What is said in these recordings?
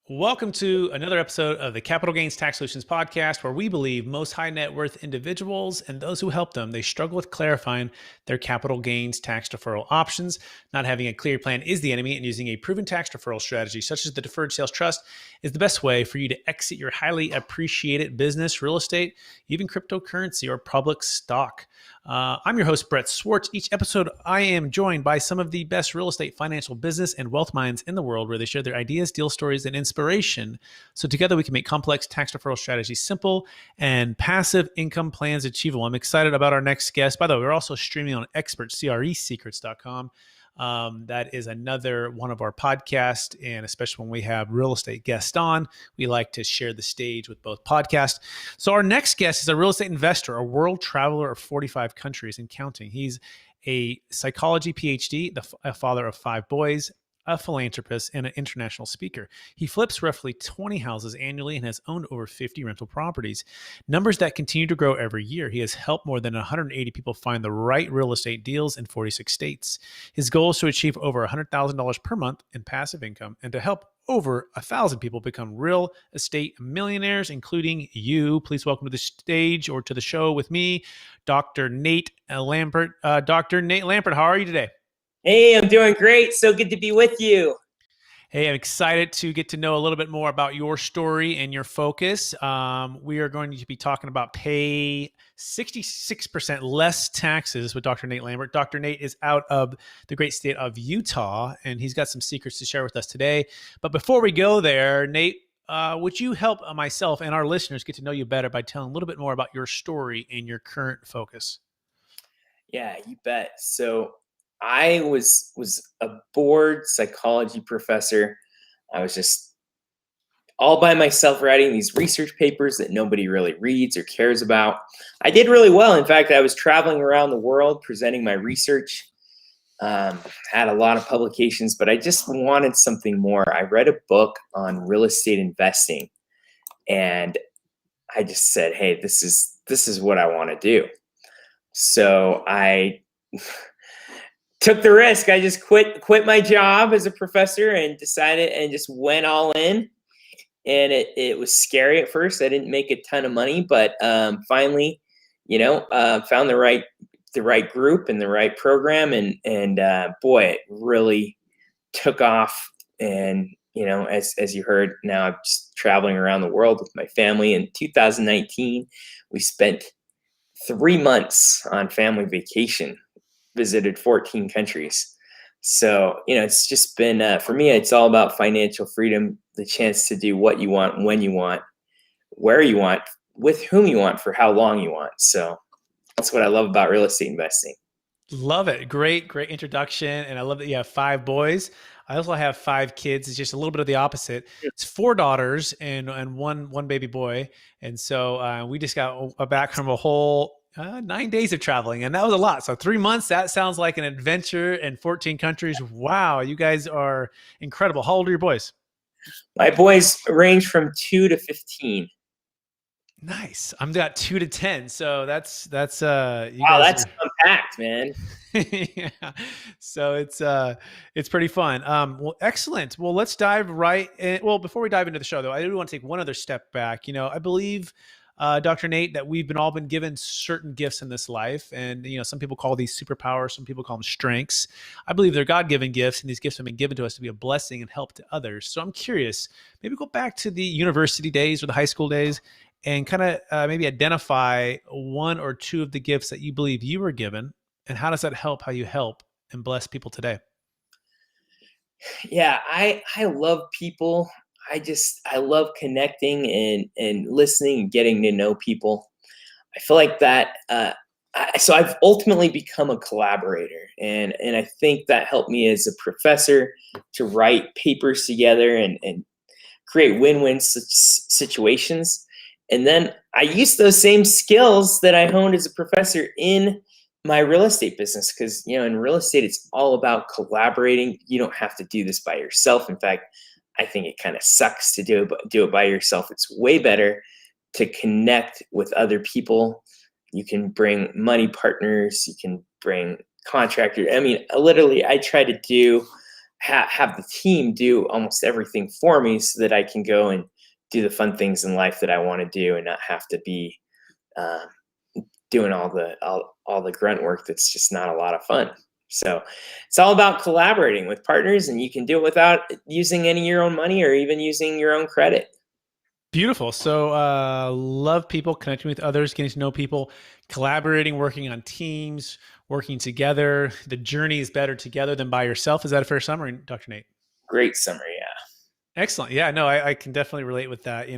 Welcome to another episode of the Capital Gains Tax Solutions podcast, where we believe most high net worth individuals and those who help them, they struggle with clarifying their capital gains tax deferral options. Not having a clear plan is the enemy, and using a proven tax deferral strategy such as the Deferred Sales Trust is the best way for you to exit your highly appreciated business, real estate, even cryptocurrency or public stock. I'm your host, Brett Swartz. Each episode, I am joined by some of the best real estate, financial, business, and wealth minds in the world, where they share their ideas, deal stories, and inspiration. So together we can make complex tax deferral strategies simple and passive income plans achievable. I'm excited about our next guest. By the way, we're also streaming on expertcresecrets.com. That is another one of our podcasts, and especially when we have real estate guests on, we like to share the stage with both podcasts. So our next guest is a real estate investor, a world traveler of 45 countries and counting. He's a psychology Ph.D., a father of 5 boys, a philanthropist, and an international speaker. He flips roughly 20 houses annually and has owned over 50 rental properties, numbers that continue to grow every year. He has helped more than 180 people find the right real estate deals in 46 states. His goal is to achieve over $100,000 per month in passive income and to help over 1,000 people become real estate millionaires, including you. Please welcome to the stage or to the show with me, Dr. Nate Lambert. Dr. Nate Lambert, how are you today? Hey, I'm doing great. So good to be with you. Hey, I'm excited to get to know a little bit more about your story and your focus. We are going to be talking about pay 66% less taxes with Dr. Nate Lambert. Dr. Nate is out of the great state of Utah, and he's got some secrets to share with us today. But before we go there, Nate, would you help myself and our listeners get to know you better by telling a little bit more about your story and your current focus? Yeah, you bet. So I was a bored psychology professor. I was just all by myself writing these research papers that nobody really reads or cares about. I did really well. In fact, I was traveling around the world presenting my research. Had a lot of publications, but I just wanted something more. I read a book on real estate investing, and I just said, "Hey, this is what I want to do." So I took the risk. I just quit my job as a professor and decided and just went all in. And it was scary at first. I didn't make a ton of money, but finally, found the right group and the right program, and boy, it really took off. And as you heard, now I'm just traveling around the world with my family. In 2019, we spent 3 months on family vacation, visited 14 countries. So, it's just been, for me, it's all about financial freedom, the chance to do what you want, when you want, where you want, with whom you want, for how long you want. So that's what I love about real estate investing. Love it. Great introduction. And I love that you have 5 boys. I also have 5 kids. It's just a little bit of the opposite. It's 4 daughters and one baby boy. And so we just got back from a whole 9 days of traveling, and that was a lot. So 3 months, that sounds like an adventure in 14 countries. Wow. You guys are incredible. How old are your boys? My boys range from 2 to 15. Nice. I'm got 2 to 10. So that's you Wow, guys that's compact, man. yeah. So it's pretty fun. Well, excellent. Well, let's dive right in. Well, before we dive into the show though, I do want to take one other step back. I believe Dr. Nate, that we've all been given certain gifts in this life. And, some people call these superpowers, some people call them strengths. I believe they're God-given gifts, and these gifts have been given to us to be a blessing and help to others. So I'm curious, maybe go back to the university days or the high school days and kind of maybe identify 1 or 2 of the gifts that you believe you were given, and how does that help how you help and bless people today? Yeah, I love people. I love connecting and listening and getting to know people. I feel like that. So I've ultimately become a collaborator, and I think that helped me as a professor to write papers together and create win-win situations. And then I use those same skills that I honed as a professor in my real estate business, because in real estate it's all about collaborating. You don't have to do this by yourself. In fact, I think it kind of sucks to do it by yourself. It's way better to connect with other people. You can bring money partners, you can bring contractors. I mean, literally, I try to have the team do almost everything for me so that I can go and do the fun things in life that I want to do and not have to be doing all the grunt work that's just not a lot of fun. So it's all about collaborating with partners, and you can do it without using any of your own money or even using your own credit. Beautiful. So, love people, connecting with others, getting to know people, collaborating, working on teams, working together. The journey is better together than by yourself. Is that a fair summary, Dr. Nate? Great summary, yeah. Excellent. Yeah, no, I can definitely relate with that.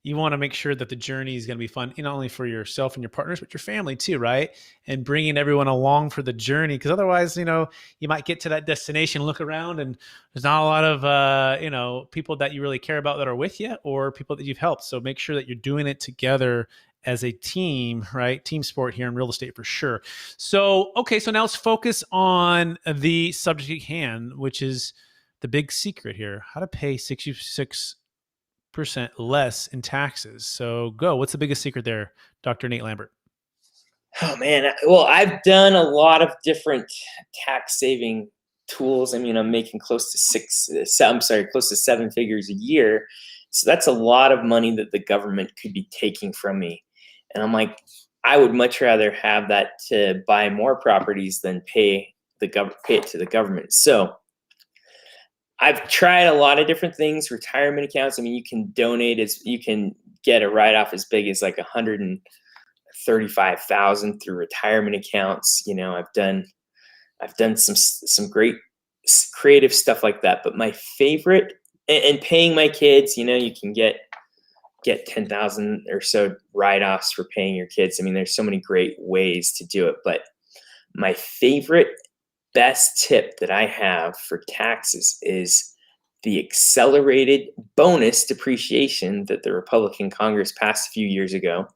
You want to make sure that the journey is going to be fun, not only for yourself and your partners, but your family too, right? And bringing everyone along for the journey, because otherwise, you might get to that destination, look around, and there's not a lot of, people that you really care about that are with you, or people that you've helped. So make sure that you're doing it together as a team, right? Team sport here in real estate for sure. So, okay, so now let's focus on the subject at hand, which is the big secret here: how to pay 66% less in taxes. So go. What's the biggest secret there, Dr. Nate Lambert? Oh man, well, I've done a lot of different tax saving tools. I mean, I'm making close to 7 figures a year. So that's a lot of money that the government could be taking from me. And I'm like, I would much rather have that to buy more properties than pay it to the government. So I've tried a lot of different things, retirement accounts. I mean, you can get a write-off as big as like 135,000 through retirement accounts. I've done some great creative stuff like that. But my favorite, and paying my kids, you can get 10,000 or so write-offs for paying your kids. I mean, there's so many great ways to do it. But my favorite, best tip that I have for taxes is the accelerated bonus depreciation that the Republican Congress passed a few years ago.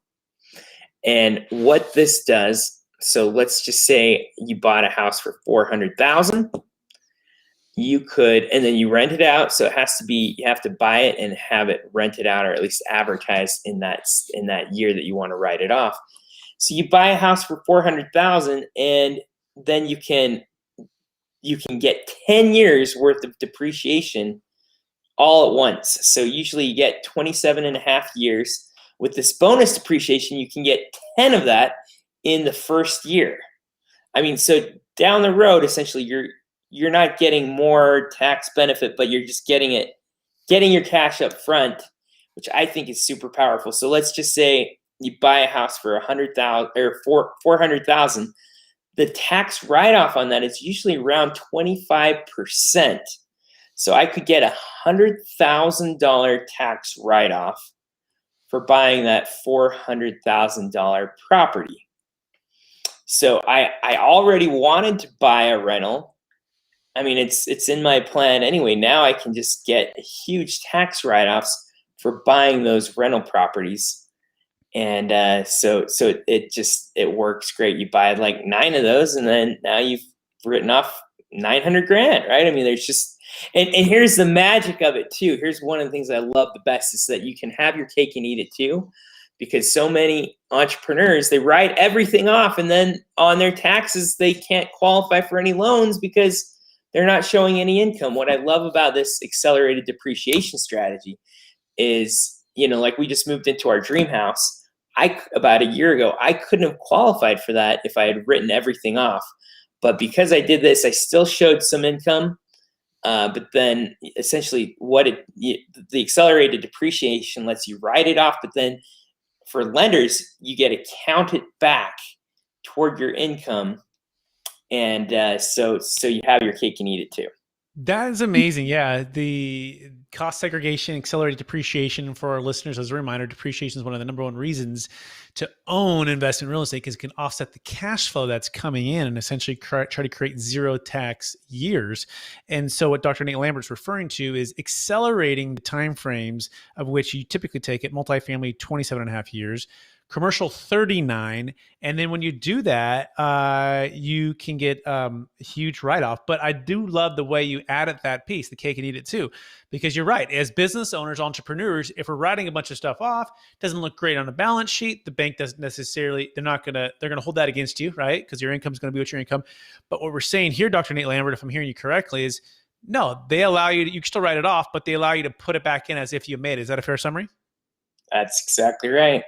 And what this does, so let's just say you bought a house for 400,000. You could, and then you rent it out. So you have to buy it and have it rented out, or at least advertised in that year that you want to write it off. So you buy a house for 400,000, and then you can get 10 years worth of depreciation all at once. So usually you get 27 and a half years. With this bonus depreciation, you can get 10 of that in the first year. I mean, so down the road, essentially, you're not getting more tax benefit, but you're just getting your cash up front, which I think is super powerful. So let's just say you buy a house for 100,000 or 400,000. The tax write-off on that is usually around 25%. So I could get $100,000 tax write-off for buying that $400,000 property. So I already wanted to buy a rental. I mean, it's in my plan anyway. Now I can just get huge tax write-offs for buying those rental properties. And so it works great. You buy like 9 of those, and then now you've written off 900 grand, right? I mean, there's just, and here's the magic of it too. Here's one of the things I love the best is that you can have your cake and eat it too, because so many entrepreneurs, they write everything off, and then on their taxes, they can't qualify for any loans because they're not showing any income. What I love about this accelerated depreciation strategy is, like we just moved into our dream house. About a year ago, I couldn't have qualified for that if I had written everything off. But because I did this, I still showed some income. But then essentially the accelerated depreciation lets you write it off. But then for lenders, you get to count it back toward your income. And so you have your cake and eat it too. That is amazing. Yeah. The cost segregation, accelerated depreciation. For our listeners, as a reminder, depreciation is one of the number one reasons to own investment real estate, because it can offset the cash flow that's coming in and essentially try to create zero tax years. And so what Dr. Nate Lambert is referring to is accelerating the timeframes of which you typically take it, multifamily 27 and a half years, commercial 39. And then when you do that, you can get a huge write-off. But I do love the way you added that piece, the cake and eat it too, because you're right. As business owners, entrepreneurs, if we're writing a bunch of stuff off, it doesn't look great on a balance sheet. The bank doesn't necessarily, they're going to hold that against you, right? Because your income is going to be what your income. But what we're saying here, Dr. Nate Lambert, if I'm hearing you correctly, is no, they allow you to, you can still write it off, but they allow you to put it back in as if you made it. Is that a fair summary? That's exactly right.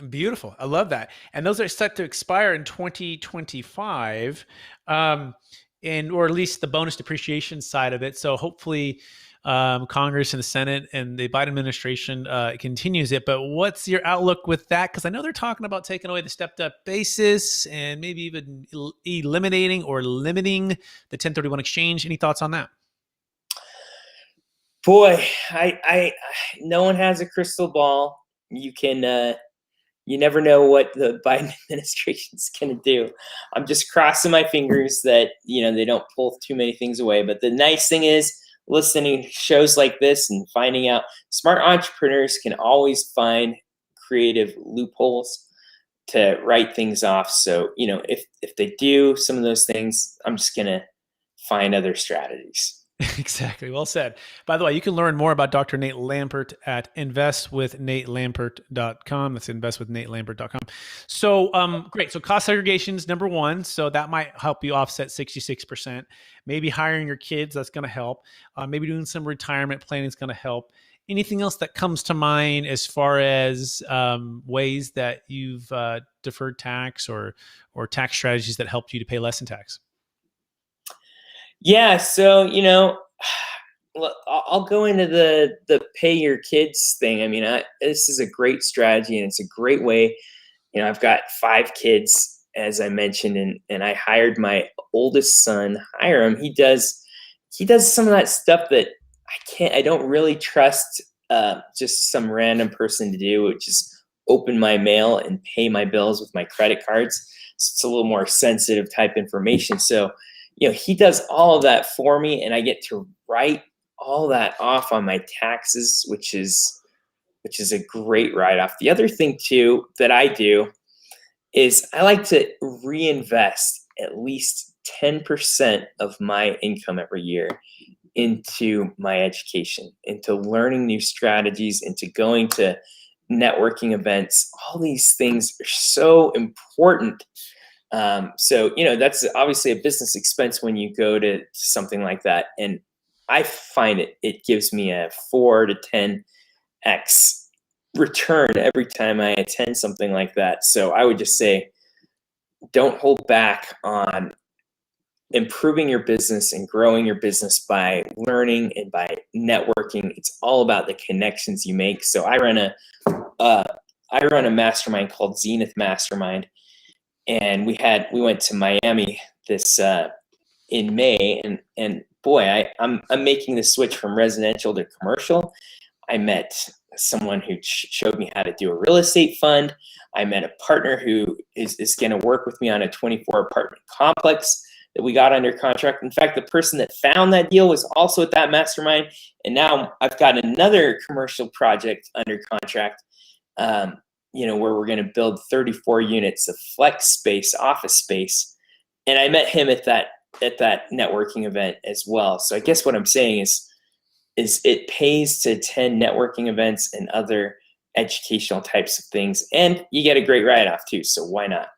Beautiful. I love that. And those are set to expire in 2025, or at least the bonus depreciation side of it. So hopefully Congress and the Senate and the Biden administration continues it. But what's your outlook with that? Because I know they're talking about taking away the stepped up basis and maybe even eliminating or limiting the 1031 exchange. Any thoughts on that? Boy, I no one has a crystal ball. You never know what the Biden administration is going to do. I'm just crossing my fingers that, they don't pull too many things away. But the nice thing is, listening to shows like this and finding out, smart entrepreneurs can always find creative loopholes to write things off. So, if they do some of those things, I'm just going to find other strategies. Exactly. Well said. By the way, you can learn more about Dr. Nate Lambert at investwithnatelambert.com. That's investwithnatelambert.com. So great. So cost segregation is number one. So that might help you offset 66%. Maybe hiring your kids, that's going to help. Maybe doing some retirement planning is going to help. Anything else that comes to mind as far as ways that you've deferred tax or tax strategies that helped you to pay less in tax? Yeah, so I'll go into the pay your kids thing. I mean, this is a great strategy, and it's a great way. I've got 5 kids, as I mentioned, and I hired my oldest son. Hire him. He does some of that stuff that I don't really trust just some random person to do, which is open my mail and pay my bills with my credit cards. So it's a little more sensitive type information. So he does all of that for me, and I get to write all that off on my taxes, which is a great write-off. The other thing too that I do is I like to reinvest at least 10% of my income every year into my education, into learning new strategies, into going to networking events. All these things are so important. So, that's obviously a business expense when you go to something like that. And I find it gives me a 4 to 10x return every time I attend something like that. So I would just say, don't hold back on improving your business and growing your business by learning and by networking. It's all about the connections you make. So I run a mastermind called Zenith Mastermind. And we went to Miami this in May, and boy, I'm making the switch from residential to commercial. I met someone who showed me how to do a real estate fund. I met a partner who is going to work with me on a 24 apartment complex that we got under contract. In fact, the person that found that deal was also at that mastermind, and now I've got another commercial project under contract. Where we're going to build 34 units of flex space, office space. And I met him at that networking event as well. So I guess what I'm saying is it pays to attend networking events and other educational types of things. And you get a great write-off too. So why not?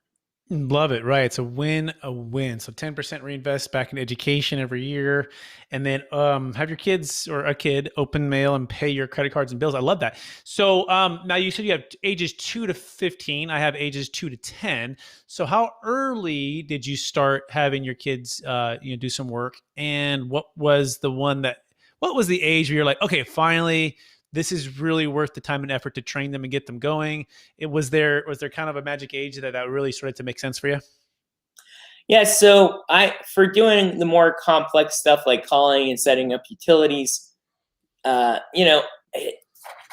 Love it. Right. It's a win. So 10% reinvest back in education every year. And then have your kids or a kid open mail and pay your credit cards and bills. I love that. So now you said you have ages 2 to 15. I have ages 2 to 10. So how early did you start having your kids do some work? And what was the age where you're like, okay, finally, this is really worth the time and effort to train them and get them going? Was there kind of a magic age that really started to make sense for you? Yeah, so for doing the more complex stuff like calling and setting up utilities, You know,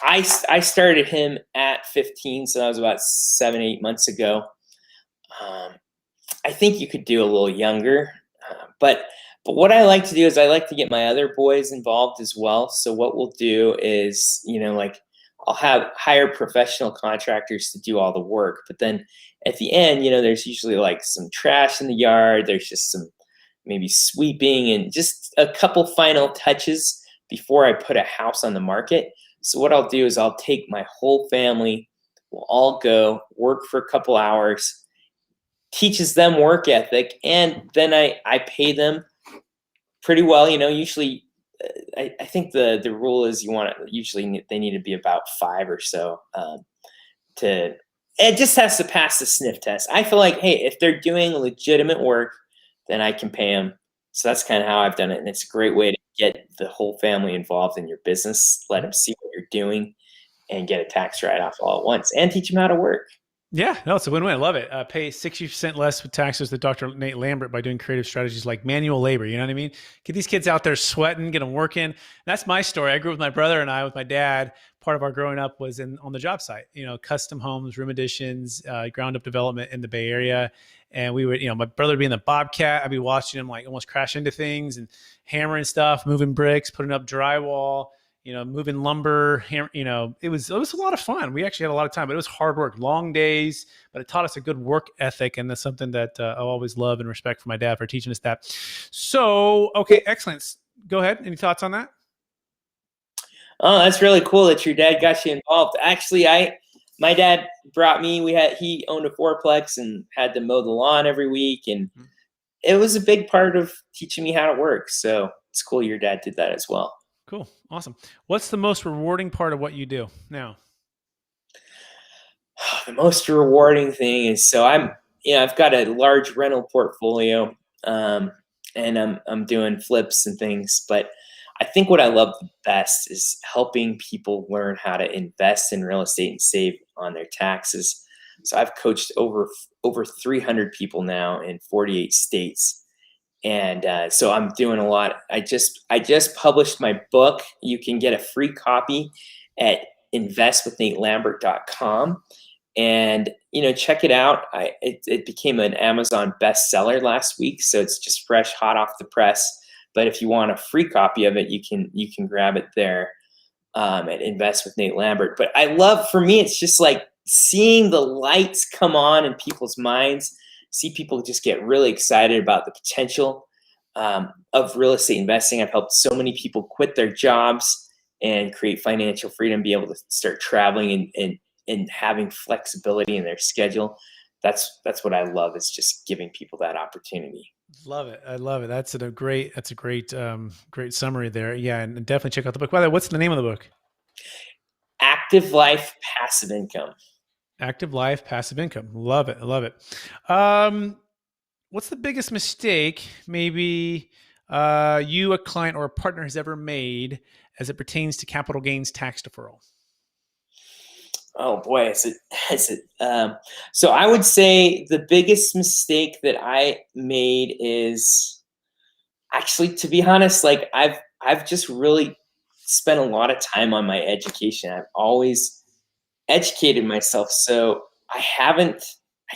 I started him at 15, so that was about 7, 8 months ago. Um, I think you could do a little younger, but what I like to do is I like to get my other boys involved as well. So what we'll do is, like I'll hire professional contractors to do all the work, but then at the end, there's usually like some trash in the yard. There's just some maybe sweeping and just a couple final touches before I put a house on the market. So what I'll do is I'll take my whole family, we'll all go work for a couple hours, teaches them work ethic, and then I pay them pretty well. Usually I think the rule is usually they need to be about 5 or so, to it just has to pass the sniff test. I feel like, hey, if they're doing legitimate work, then I can pay them. So that's kind of how I've done it, and it's a great way to get the whole family involved in your business, let them see what you're doing, and get a tax write-off all at once, and teach them how to work. Yeah, no, it's a win-win. I love it. Pay 60% less with taxes than Dr. Nate Lambert by doing creative strategies like manual labor. You know what I mean? Get these kids out there sweating, get them working. That's my story. I grew up with my brother and I, with my dad. Part of our growing up was on the job site, custom homes, room additions, ground up development in the Bay Area. And we would, my brother would be in the Bobcat. I'd be watching him like almost crash into things and hammering stuff, moving bricks, putting up drywall, moving lumber, it was a lot of fun. We actually had a lot of time, but it was hard work, long days, but it taught us a good work ethic. And that's something that I'll always love and respect for my dad for teaching us that. So, okay, excellent. Go ahead. Any thoughts on that? Oh, that's really cool that your dad got you involved. Actually, my dad brought me, he owned a fourplex and had to mow the lawn every week. And it was a big part of teaching me how to work. So it's cool your dad did that as well. Cool. Awesome. What's the most rewarding part of what you do now? The most rewarding thing is, so I've got a large rental portfolio, and I'm doing flips and things, but I think what I love the best is helping people learn how to invest in real estate and save on their taxes. So I've coached over 300 people now in 48 states. And so I'm doing a lot. I just published my book. You can get a free copy at investwithnatelambert.com, and check it out. It became an Amazon bestseller last week, so it's just fresh, hot off the press. But if you want a free copy of it, you can grab it there, at Invest with Nate Lambert. But for me, it's just like seeing the lights come on in people's minds. See people just get really excited about the potential, of real estate investing. I've helped so many people quit their jobs and create financial freedom, be able to start traveling and having flexibility in their schedule. That's what I love, is just giving people that opportunity. Love it. I love it. That's a great great summary there. Yeah. And definitely check out the book. By the way, what's the name of the book? Active Life Passive Income. Active Life Passive Income. Love it. I love it. What's the biggest mistake maybe you, a client, or a partner has ever made as it pertains to capital gains tax deferral? Oh boy, so I would say the biggest mistake that I made is, actually, to be honest, like I've just really spent a lot of time on my education. I've always educated myself, so I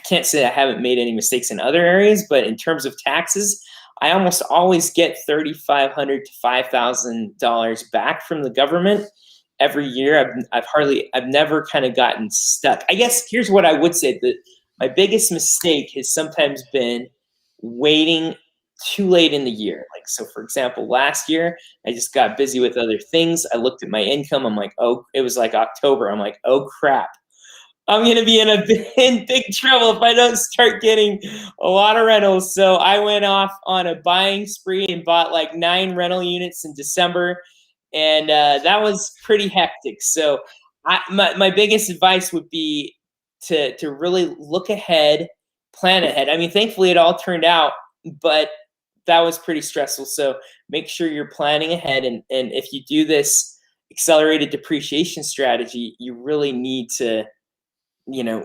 can't say I haven't made any mistakes in other areas, but in terms of taxes, I almost always get $3,500 to $5,000 back from the government every year. I've never kind of gotten stuck. I guess here's what I would say: that my biggest mistake has sometimes been waiting too late in the year. Like, so for example, last year, I just got busy with other things. I looked at my income. I'm like, oh, it was like October. I'm like, oh crap, I'm going to be in big trouble if I don't start getting a lot of rentals. So I went off on a buying spree and bought like 9 rental units in December. And that was pretty hectic. So my biggest advice would be to really look ahead, plan ahead. I mean, thankfully it all turned out, but that was pretty stressful. So make sure you're planning ahead. And if you do this accelerated depreciation strategy, you really need to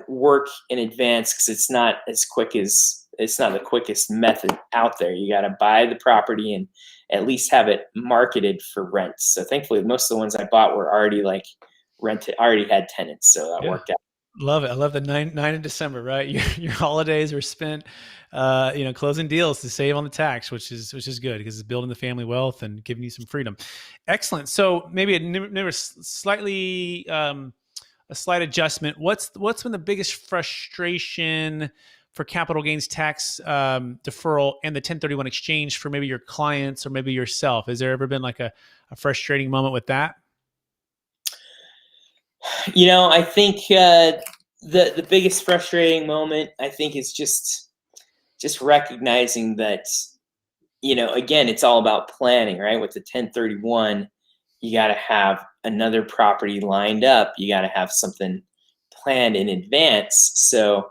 work in advance, because it's not the quickest method out there. You got to buy the property at least have it marketed for rent. So thankfully, most of the ones I bought were already like rented, already had tenants. So that Yeah. worked out. Love it. I love the nine in December, right? Your holidays are spent, closing deals to save on the tax, which is good because it's building the family wealth and giving you some freedom. Excellent. So maybe a slight adjustment. What's been the biggest frustration for capital gains tax deferral and the 1031 exchange for maybe your clients or maybe yourself? Has there ever been like a frustrating moment with that? I think the biggest frustrating moment I think is just recognizing that again, it's all about planning, right? With the 1031, you got to have another property lined up. You got to have something planned in advance. So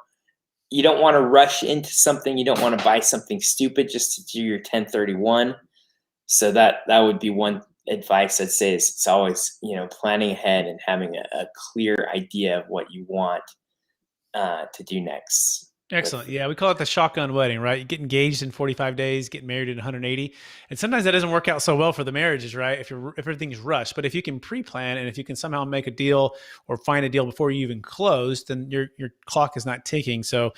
you don't want to rush into something. You don't want to buy something stupid just to do your 1031. So that would be one advice I'd say is it's always, planning ahead and having a clear idea of what you want to do next. Excellent. Yeah, we call it the shotgun wedding, right? You get engaged in 45 days, get married in 180. And sometimes that doesn't work out so well for the marriages, right? If everything's rushed. But if you can pre-plan and if you can somehow make a deal or find a deal before you even close, then your clock is not ticking. So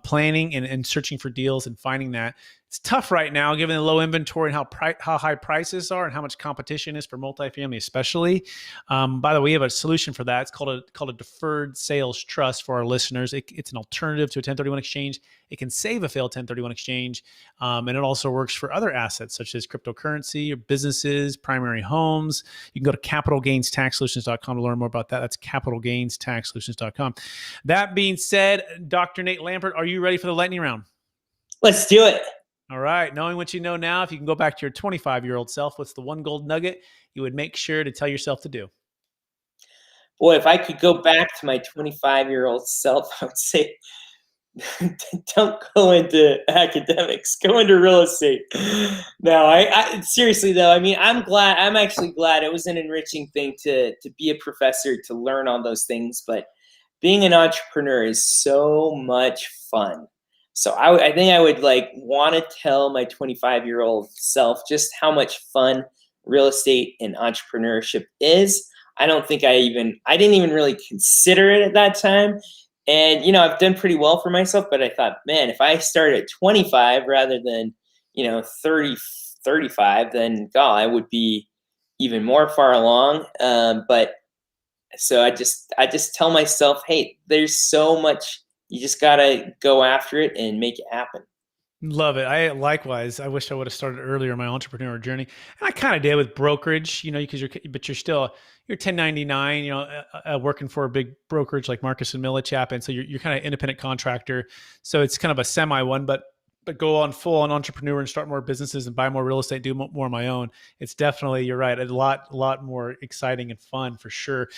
planning and searching for deals and finding that. It's tough right now, given the low inventory and how high prices are and how much competition is for multifamily, especially. By the way, we have a solution for that. It's called a Deferred Sales Trust for our listeners. It's an alternative to a 1031 exchange. It can save a failed 1031 exchange, and it also works for other assets such as cryptocurrency or businesses, primary homes. You can go to capitalgainstaxsolutions.com to learn more about that. That's capitalgainstaxsolutions.com. That being said, Dr. Nate Lambert, are you ready for the lightning round? Let's do it. All right. Knowing what you know now, if you can go back to your 25-year-old self, what's the one gold nugget you would make sure to tell yourself to do? Boy, if I could go back to my 25-year-old self, I would say don't go into academics, go into real estate. No, I seriously though, I mean, I'm actually glad it was an enriching thing to be a professor, to learn all those things, but being an entrepreneur is so much fun. So I think I would like want to tell my 25-year-old self just how much fun real estate and entrepreneurship is. I don't think I didn't even really consider it at that time. And, I've done pretty well for myself, but I thought, man, if I started at 25 rather than, 30, 35, then God, I would be even more far along. But so I just tell myself, hey, there's so much, you just gotta go after it and make it happen. Love it. Likewise. I wish I would have started earlier in my entrepreneur journey, and I kind of did with brokerage. Because you're 1099. Working for a big brokerage like Marcus and Millichap, and so you're kind of independent contractor. So it's kind of a semi one, but go on full on entrepreneur and start more businesses and buy more real estate, do more on my own. It's definitely, you're right, a lot more exciting and fun for sure.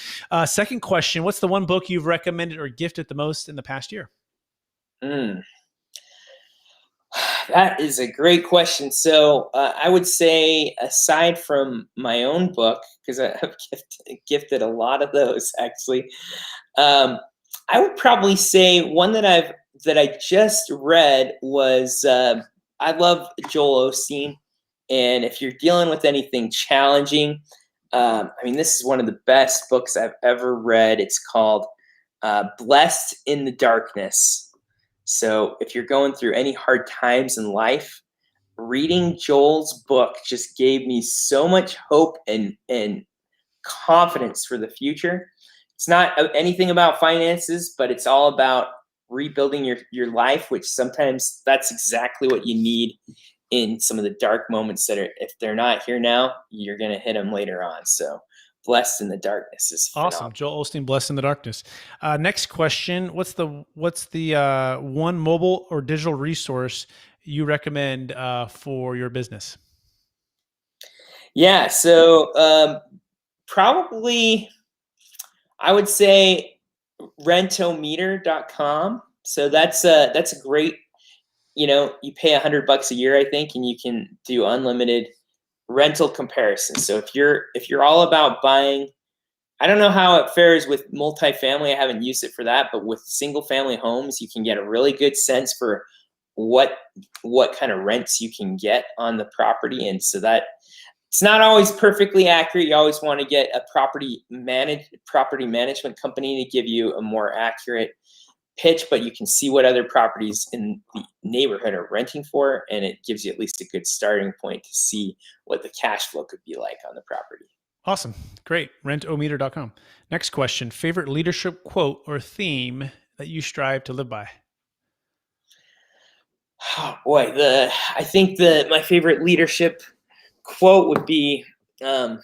Second question: what's the one book you've recommended or gifted the most in the past year? Mm. That is a great question. So I would say, aside from my own book, because I've gifted a lot of those actually, um, I would probably say one that I just read was I love Joel Osteen, and if you're dealing with anything challenging, I mean, this is one of the best books I've ever read. It's called "Blessed in the Darkness." So if you're going through any hard times in life, reading Joel's book just gave me so much hope and confidence for the future. It's not anything about finances, but it's all about rebuilding your life, which sometimes that's exactly what you need in some of the dark moments that are, if they're not here now, you're going to hit them later on. So Blessed in the Darkness is Awesome. phenomenal. Joel Osteen, Blessed in the Darkness. Next question: what's the one mobile or digital resource you recommend for your business? Yeah. So probably I would say rentometer.com. So that's a great, you pay $100 a year, I think, and you can do unlimited rental comparisons. So if you're all about buying, I don't know how it fares with multifamily. I haven't used it for that, but with single family homes, you can get a really good sense for what what kind of rents you can get on the property, and so that it's not always perfectly accurate. You always want to get a property management company to give you a more accurate pitch, but you can see what other properties in the neighborhood are renting for, and it gives you at least a good starting point to see what the cash flow could be like on the property. Awesome. Great. Rentometer.com. Next question. Favorite leadership quote or theme that you strive to live by? Oh boy, I think my favorite leadership quote would be, um,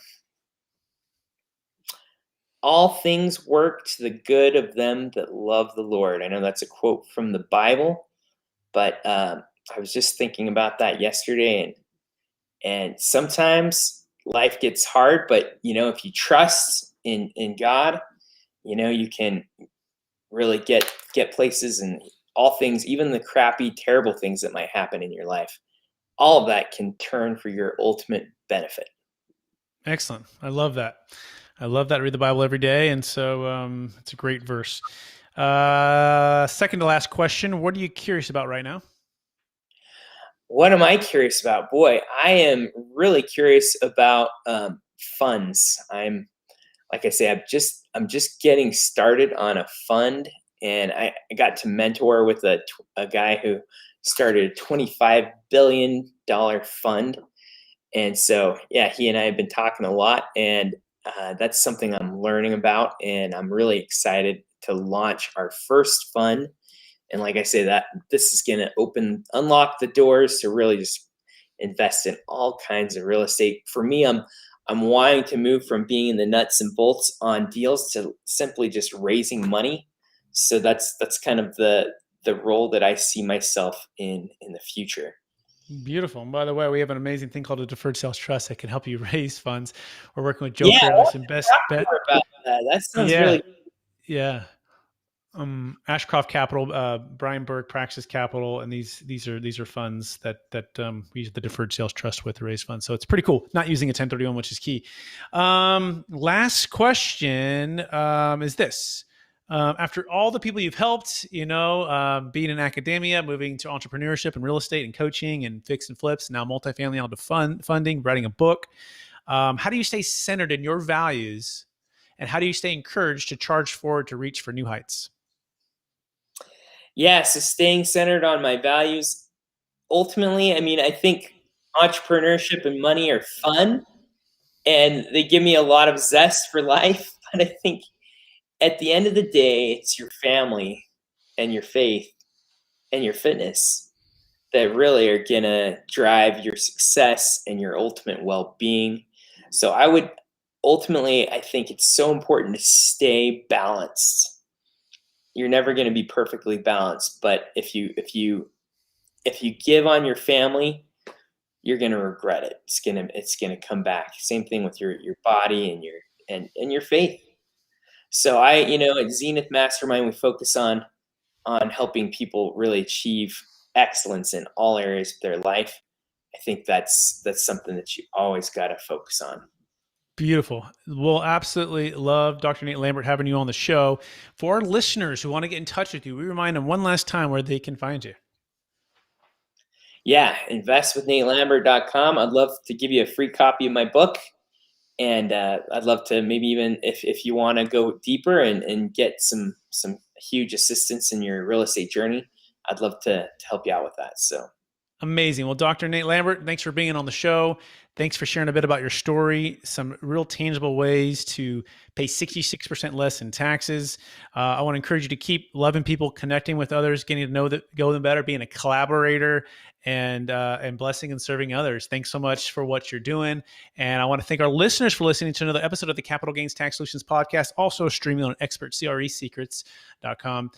all things work to the good of them that love the Lord. I know that's a quote from the Bible, but I was just thinking about that yesterday, and sometimes life gets hard, but if you trust in God, you can really get places, and all things, even the crappy, terrible things that might happen in your life, all of that can turn for your ultimate benefit. Excellent. I love that. I love that. I read the Bible every day. And so it's a great verse. Second to last question. What are you curious about right now? What am I curious about? Boy, I am really curious about funds. Like I say, I'm just getting started on a fund, and I got to mentor with a guy who started a $25 billion fund, and so yeah, he and I have been talking a lot, and that's something I'm learning about, and I'm really excited to launch our first fund. And like I say, that this is going to unlock the doors to really just invest in all kinds of real estate. For me, I'm wanting to move from being in the nuts and bolts on deals to simply just raising money. So that's kind of the role that I see myself in the future. Beautiful. And by the way, we have an amazing thing called a Deferred Sales Trust that can help you raise funds. We're working with Joe Yeah, I Curtis want and to Best talk Bet. more about that. That sounds Yeah. really. Yeah. Ashcroft Capital, Brian Burke, Praxis Capital, and these are funds that we use the Deferred Sales Trust with to raise funds. So it's pretty cool. Not using a 1031, which is key. Last question is this: after all the people you've helped, being in academia, moving to entrepreneurship and real estate and coaching and fix and flips, now multifamily onto funding, writing a book, how do you stay centered in your values, and how do you stay encouraged to charge forward to reach for new heights? Yeah, so staying centered on my values. Ultimately, I mean, I think entrepreneurship and money are fun, and they give me a lot of zest for life. But I think at the end of the day, it's your family and your faith and your fitness that really are gonna drive your success and your ultimate well-being. So I think it's so important to stay balanced. You're never going to be perfectly balanced, but if you give on your family, you're going to regret it. It's going to come back. Same thing with your body and your faith. So at Zenith Mastermind, we focus on helping people really achieve excellence in all areas of their life. I think that's something that you always got to focus on. Beautiful. We'll absolutely love Dr. Nate Lambert having you on the show. For our listeners who want to get in touch with you, we remind them one last time where they can find you. Yeah, investwithnatelambert.com. I'd love to give you a free copy of my book. And I'd love to maybe even if you want to go deeper and get some huge assistance in your real estate journey, I'd love to help you out with that. So Amazing. Well, Dr. Nate Lambert, thanks for being on the show. Thanks for sharing a bit about your story, some real tangible ways to pay 66% less in taxes. I want to encourage you to keep loving people, connecting with others, getting to know them better, being a collaborator, and blessing and serving others. Thanks so much for what you're doing. And I want to thank our listeners for listening to another episode of the Capital Gains Tax Solutions podcast, also streaming on expertcresecrets.com.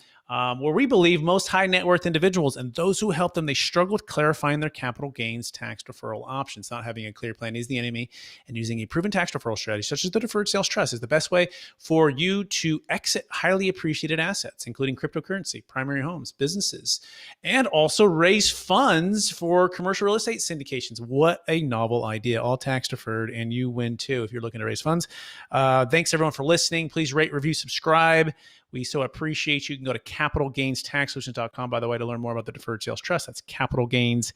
Where we believe most high net worth individuals and those who help them, they struggle with clarifying their capital gains tax deferral options, not having a clear clear plan is the enemy, and using a proven tax deferral strategy such as the Deferred Sales Trust is the best way for you to exit highly appreciated assets, including cryptocurrency, primary homes, businesses, and also raise funds for commercial real estate syndications. What a novel idea, all tax deferred, and you win too if you're looking to raise funds. Thanks everyone for listening. Please rate, review, subscribe. We so appreciate you. You can go to capitalgainstaxsolutions.com, by the way, to learn more about the Deferred Sales Trust. That's capitalgains